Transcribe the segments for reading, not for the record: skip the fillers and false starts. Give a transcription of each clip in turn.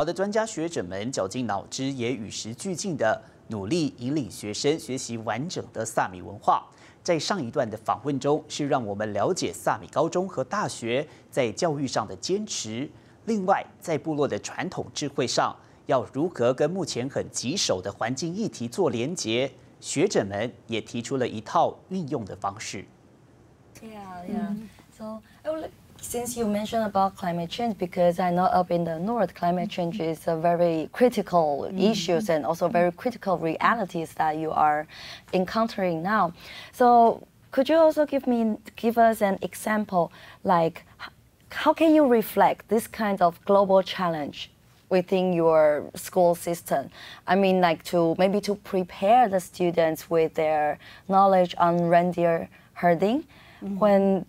好的，专家学者们绞尽脑汁，也与时俱进的努力引领学生学习完整的萨米文化。在上一段的访问中，是让我们了解萨米高中和大学在教育上的坚持。另外，在部落的传统智慧上，要如何跟目前很棘手的环境议题做连结？学者们也提出了一套运用的方式。Yeah. So since you mentioned about climate change, because I know up in the north, climate change is a very critical issues and also very critical realities that you are encountering now. So could you also give us an example, like how can you reflect this kind of global challenge within your school system? I mean, like to prepare the students with their knowledge on reindeer herding. When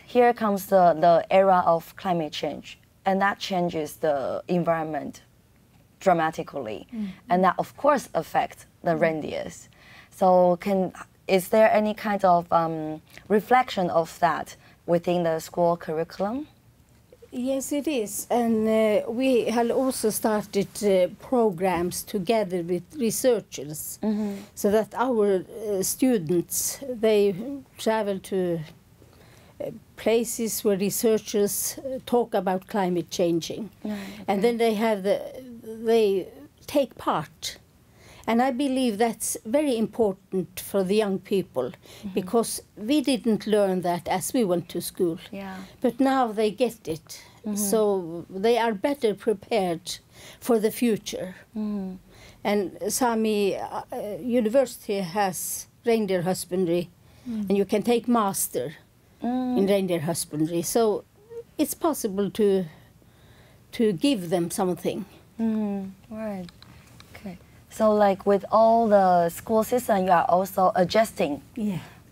here comes the era of climate change, and that changes the environment dramatically, and that of course affects the reindeers. So is there any kind of reflection of that within the school curriculum? Yes, it is, and we have also started programs together with researchers, so that our students, they travel to places where researchers talk about climate changing, and then they take part. And I believe that's very important for the young people, because we didn't learn that as we went to school. But now they get it, so they are better prepared for the future. And Sami University has reindeer husbandry, and you can take master in reindeer husbandry. So it's possible to give them something. Right. So like with all the school system, you are also adjusting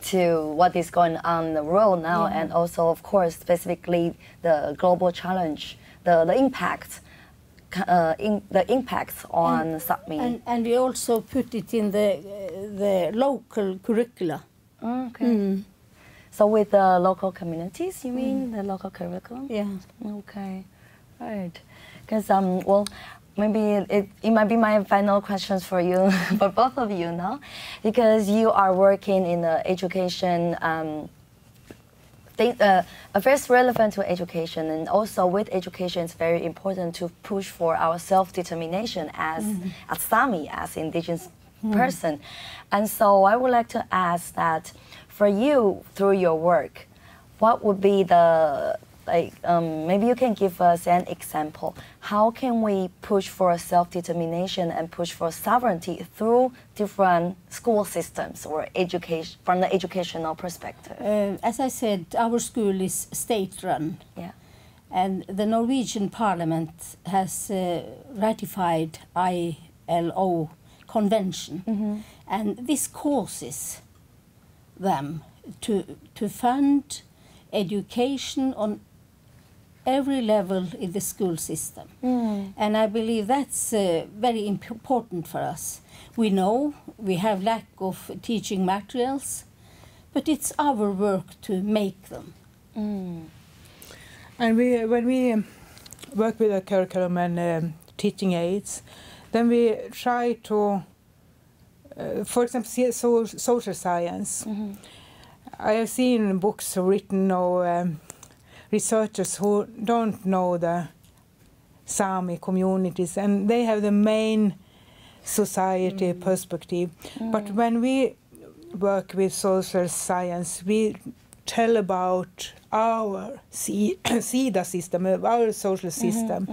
to what is going on in the world now, and also, of course, specifically the global challenge, the impacts on Sapmi. And we also put it in the local curricula. Okay. So with the local communities, you mean the local curriculum? Yeah. Okay. Right. Because well, maybe it might be my final questions for you, for both of you now, because you are working in the education, affairs relevant to education, and also with education, it's very important to push for our self-determination as Sami, as indigenous person. And so I would like to ask that for you, through your work, what would be the maybe you can give us an example. How can we push for self-determination and push for sovereignty through different school systems or education, from the educational perspective? As I said, our school is state-run. Yeah. And the Norwegian Parliament has ratified ILO convention. And this causes them to fund education on every level in the school system. And I believe that's very important for us. We know we have lack of teaching materials, but it's our work to make them. And when we work with the curriculum and teaching aids, then we try to, for example, social science. I have seen books written of researchers who don't know the Sami communities, and they have the main society perspective. But when we work with social science, we tell about our SIDA system, our social system,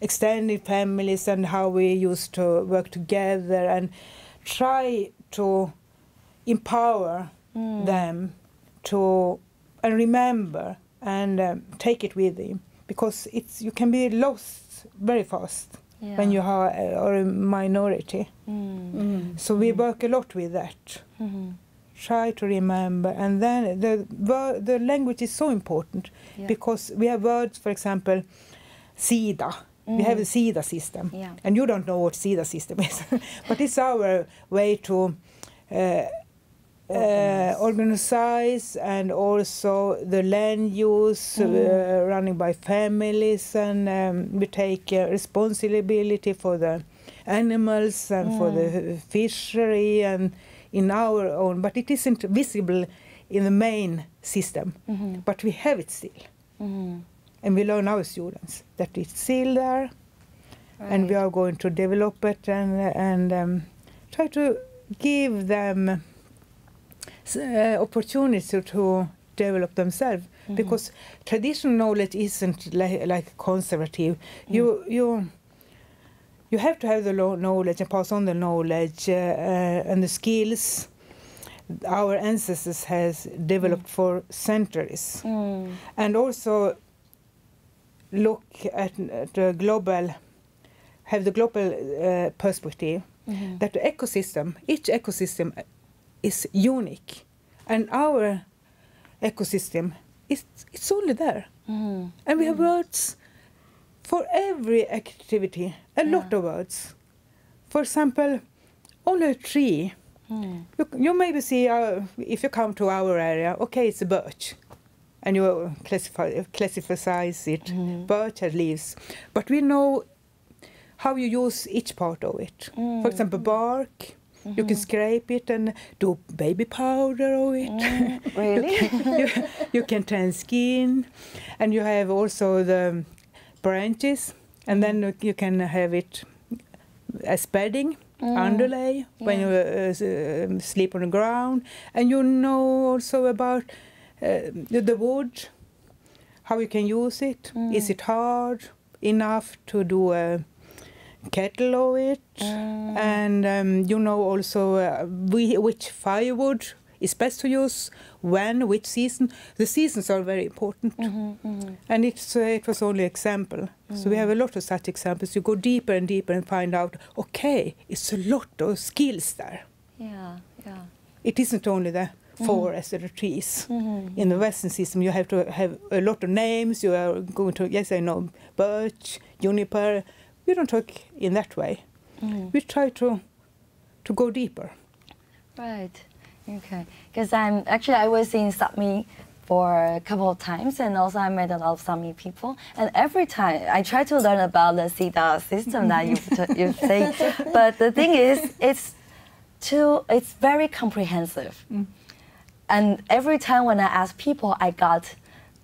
extended families, and how we used to work together and try to empower them to remember and take it with you, because you can be lost very fast when you are a minority. So we work a lot with that. Try to remember, and then the language is so important, because we have words, for example, SIDA. We have a SIDA system, and you don't know what SIDA system is, but it's our way to organize, and also the land use running by families, and we take responsibility for the animals and for the fishery and in our own, but it isn't visible in the main system, but we have it still. And we learn our students that it's still there, and we are going to develop it and try to give them opportunity to develop themselves, because traditional knowledge isn't like conservative. You have to have the knowledge and pass on the knowledge and the skills our ancestors has developed for centuries, and also look at the global, have the global perspective, that the ecosystem, each ecosystem is unique, and our ecosystem it's only there, and we have words for every activity, a lot of words. For example, on a tree, you maybe see, if you come to our area, okay, it's a birch, and you classify it, birch has leaves, but we know how you use each part of it. For example, bark, you can scrape it and do baby powder of it. Really? you can tan skin, and you have also the branches, and then you can have it as bedding, underlay, when you sleep on the ground. And you know also about the wood, how you can use it. Is it hard enough to do a kettle of it? And you know also which firewood is best to use, when, which season. The seasons are very important. And it was only an example. So we have a lot of such examples. You go deeper and deeper and find out, okay, it's a lot of skills there. It isn't only the forest or the trees. In the Western system, you have to have a lot of names. You are going to, yes, I know, birch, juniper. We don't talk in that way. We try to go deeper. Right. Okay. Because I was in Sápmi for a couple of times, and also I met a lot of Sápmi people. And every time I try to learn about the SIDA system that you say, but the thing is, it's very comprehensive. And every time when I ask people, I got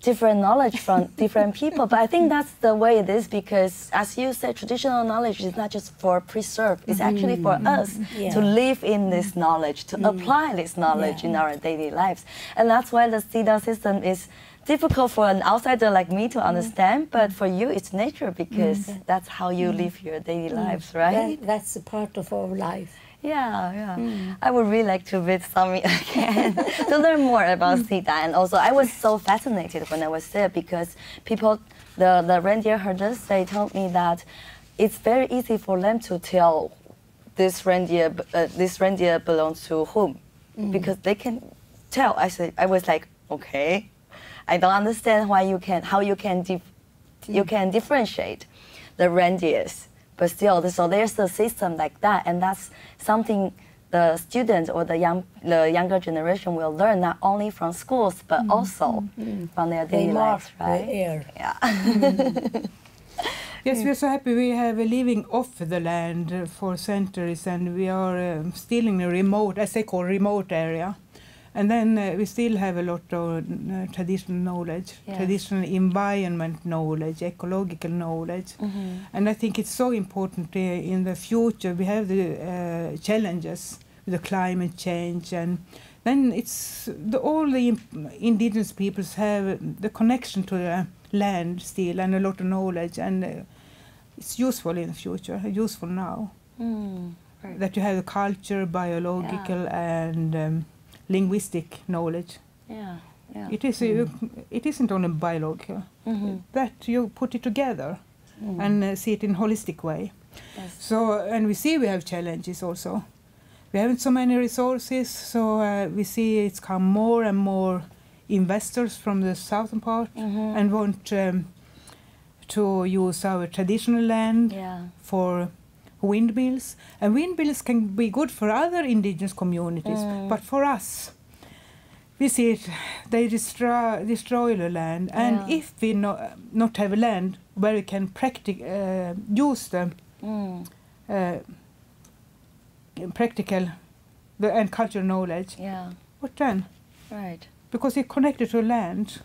different knowledge from different people. But I think that's the way it is, because as you said, traditional knowledge is not just for preserve, it's actually for us to live in this knowledge, to apply this knowledge in our daily lives. And that's why the SIDA system is difficult for an outsider like me to understand, but for you it's nature, because that's how you live your daily lives, right? That's a part of our life. I would really like to visit Sápmi again to learn more about SIDA. And also, I was so fascinated when I was there, because people, the reindeer herders, they told me that it's very easy for them to tell this reindeer belongs to whom, because they can tell. I was like, okay, I don't understand how you can differentiate the reindeers. But still, so there's a system like that, and that's something the students or the younger generation will learn, not only from schools, but also from their daily lives, right? Yes, we're so happy we have a living off the land for centuries, and we are still in a remote, as they call, remote area. And then we still have a lot of traditional knowledge, traditional environment knowledge, ecological knowledge. And I think it's so important in the future. We have the challenges with the climate change, and then it's all the indigenous peoples have the connection to the land still, and a lot of knowledge, and it's useful in the future, useful now. Right. That you have the culture, biological and linguistic knowledge. It isn't only biological. That you put it together and see it in a holistic way. So, and we see we have challenges also. We haven't so many resources, so we see it's come more and more investors from the southern part and want to use our traditional land for windmills. And windmills can be good for other indigenous communities, but for us, we see it, they destroy the land, and if we not have land where we can use the practical and cultural knowledge, what then? Right. Because it's connected to land.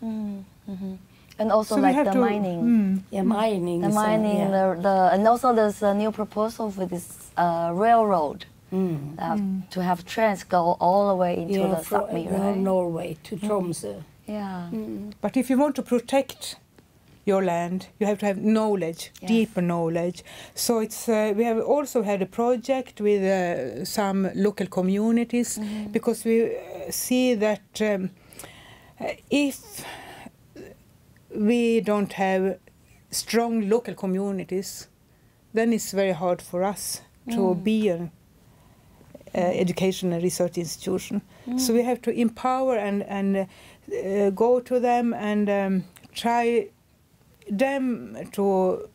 And also So we like have the to- mining. Mining. The is, mining, and also there's a new proposal for this railroad to have trains go all the way into the Sápmi, right? Norway to Tromsø. Yeah. But if you want to protect your land, you have to have knowledge, deeper knowledge. So it's we have also had a project with some local communities, because we see that if we don't have strong local communities, then it's very hard for us to be an education and research institution. So we have to empower and go to them and try them to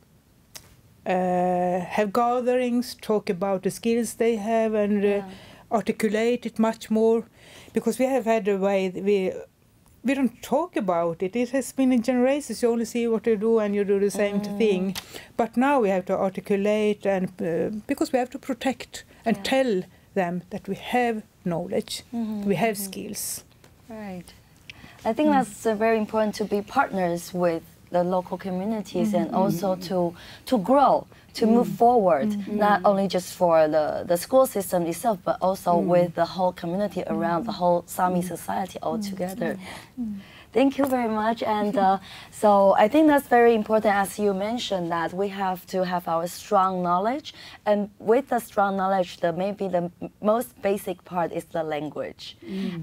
have gatherings, talk about the skills they have, and articulate it much more. Because we have had a way we don't talk about it. It has been in generations. You only see what they do and you do the same thing. But now we have to articulate, and because we have to protect and tell them that we have knowledge, we have skills. Right. I think that's very important to be partners with the local communities and also to grow, to move forward, not only just for the school system itself, but also with the whole community around the whole Sami society altogether. Thank you very much. And so I think that's very important, as you mentioned, that we have to have our strong knowledge. And with the strong knowledge, maybe the most basic part is the language.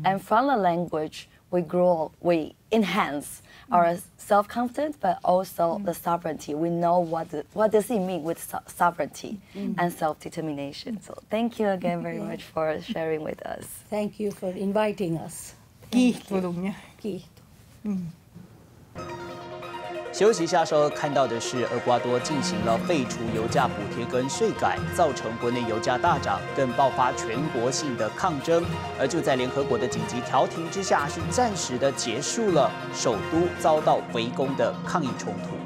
And from the language, we grow, we enhance our self-confidence, but also the sovereignty. We know what does it mean with sovereignty and self-determination. So thank you again very much for sharing with us. Thank you for inviting us. Kiitos. 休息一下时候看到的是，厄瓜多进行了废除油价补贴跟税改，造成国内油价大涨，更爆发全国性的抗争。而就在联合国的紧急调停之下，是暂时的结束了首都遭到围攻的抗议冲突。